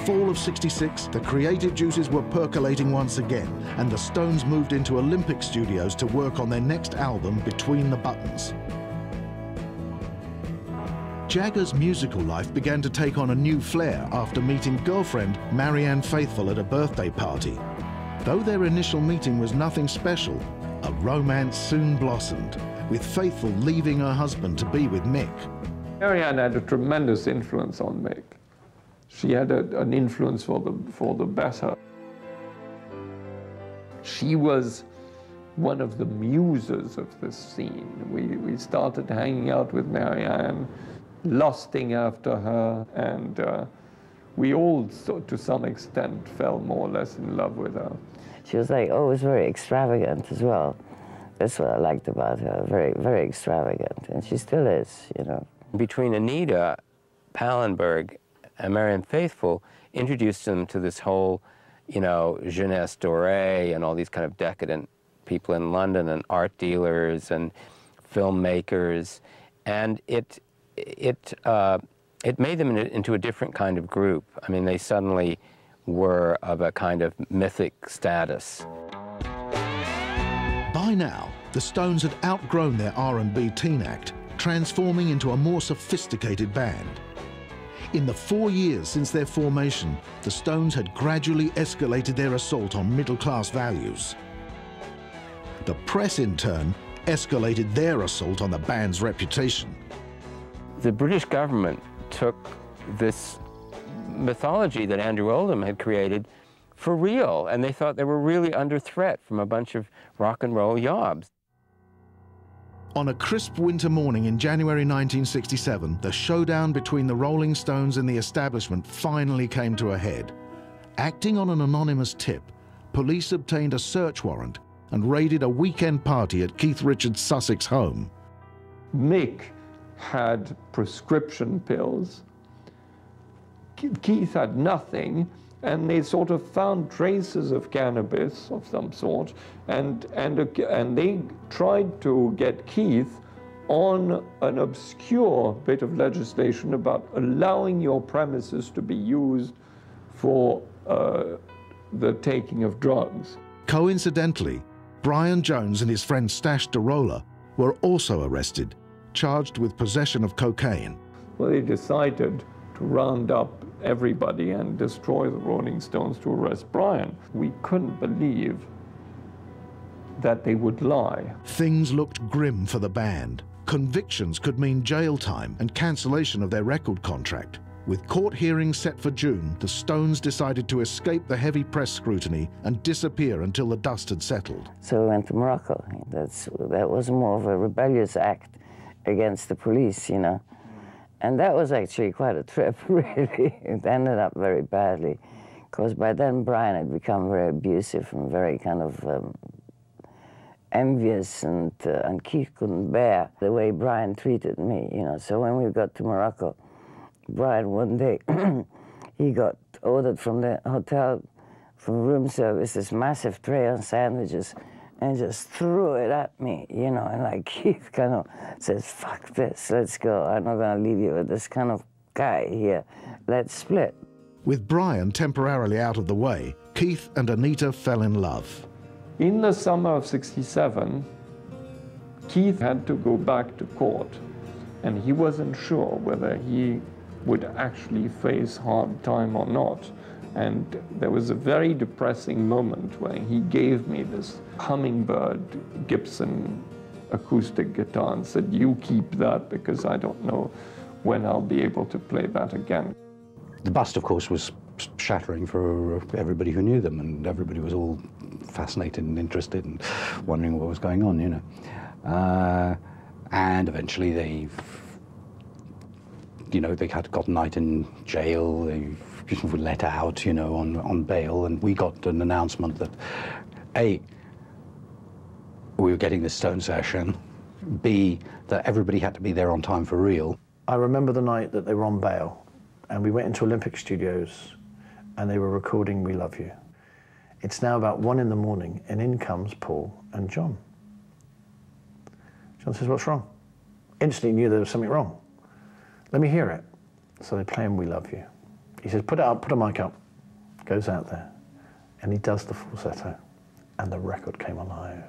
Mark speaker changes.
Speaker 1: fall of '66, the creative juices were percolating once again, and the Stones moved into Olympic Studios to work on their next album, Between the Buttons. Jagger's musical life began to take on a new flair after meeting girlfriend Marianne Faithfull at a birthday party. Though their initial meeting was nothing special, a romance soon blossomed, with Faithfull leaving her husband to be with Mick.
Speaker 2: Marianne had a tremendous influence on Mick. She had an influence for the better. She was one of the muses of this scene. We started hanging out with Marianne, lusting after her, and we all, to some extent, fell more or less in love with her.
Speaker 3: She was like always very extravagant as well. That's what I liked about her, very, very extravagant, and she still is, you know.
Speaker 4: Between Anita Pallenberg and Marianne Faithfull introduced them to this whole, you know, jeunesse dorée and all these kind of decadent people in London and art dealers and filmmakers, and it made them into a different kind of group. I mean, they suddenly were of a kind of mythic status.
Speaker 1: By now, the Stones had outgrown their R&B teen act, transforming into a more sophisticated band. In the 4 years since their formation, the Stones had gradually escalated their assault on middle-class values. The press, in turn, escalated their assault on the band's reputation.
Speaker 4: The British government took this mythology that Andrew Oldham had created for real, and they thought they were really under threat from a bunch of rock and roll yobs.
Speaker 1: On a crisp winter morning in January 1967, the showdown between the Rolling Stones and the establishment finally came to a head. Acting on an anonymous tip, police obtained a search warrant and raided a weekend party at Keith Richards' Sussex home.
Speaker 2: Mick had prescription pills. Keith had nothing, and they sort of found traces of cannabis of some sort, and they tried to get Keith on an obscure bit of legislation about allowing your premises to be used for the taking of drugs.
Speaker 1: Coincidentally, Brian Jones and his friend Stash DeRolla were also arrested, charged with possession of cocaine.
Speaker 2: Well, they decided to round up everybody and destroy the Rolling Stones to arrest Brian. We couldn't believe that they would lie.
Speaker 1: Things looked grim for the band. Convictions could mean jail time and cancellation of their record contract. With court hearings set for June, the Stones decided to escape the heavy press scrutiny and disappear until the dust had settled.
Speaker 3: So we went to Morocco. That was more of a rebellious act against the police, you know. And that was actually quite a trip, really. It ended up very badly, because by then Brian had become very abusive and very kind of envious, and Keith couldn't bear the way Brian treated me, you know. So when we got to Morocco, Brian, one day, he got ordered from the hotel, from room service, this massive tray of sandwiches, and just threw it at me, you know, and like Keith kind of says, fuck this, let's go. I'm not gonna leave you with this kind of guy here. Let's split.
Speaker 1: With Brian temporarily out of the way, Keith and Anita fell in love.
Speaker 2: In the summer of '67, Keith had to go back to court, and he wasn't sure whether he would actually face hard time or not. And there was a very depressing moment when he gave me this Hummingbird Gibson acoustic guitar and said, you keep that because I don't know when I'll be able to play that again.
Speaker 5: The bust, of course, was shattering for everybody who knew them, and everybody was all fascinated and interested and wondering what was going on, you know. And eventually they had got a night in jail. They were let out, you know, on bail, and we got an announcement that A, we were getting this Stone session, B, that everybody had to be there on time for real.
Speaker 6: I remember the night that they were on bail, and we went into Olympic Studios, and they were recording We Love You. It's now about 1 in the morning, and in comes Paul and John. John says, what's wrong? Instantly knew there was something wrong. Let me hear it. So they play him We Love You. He says, put it up, put a mic up. Goes out there, and he does the falsetto, and the record came alive.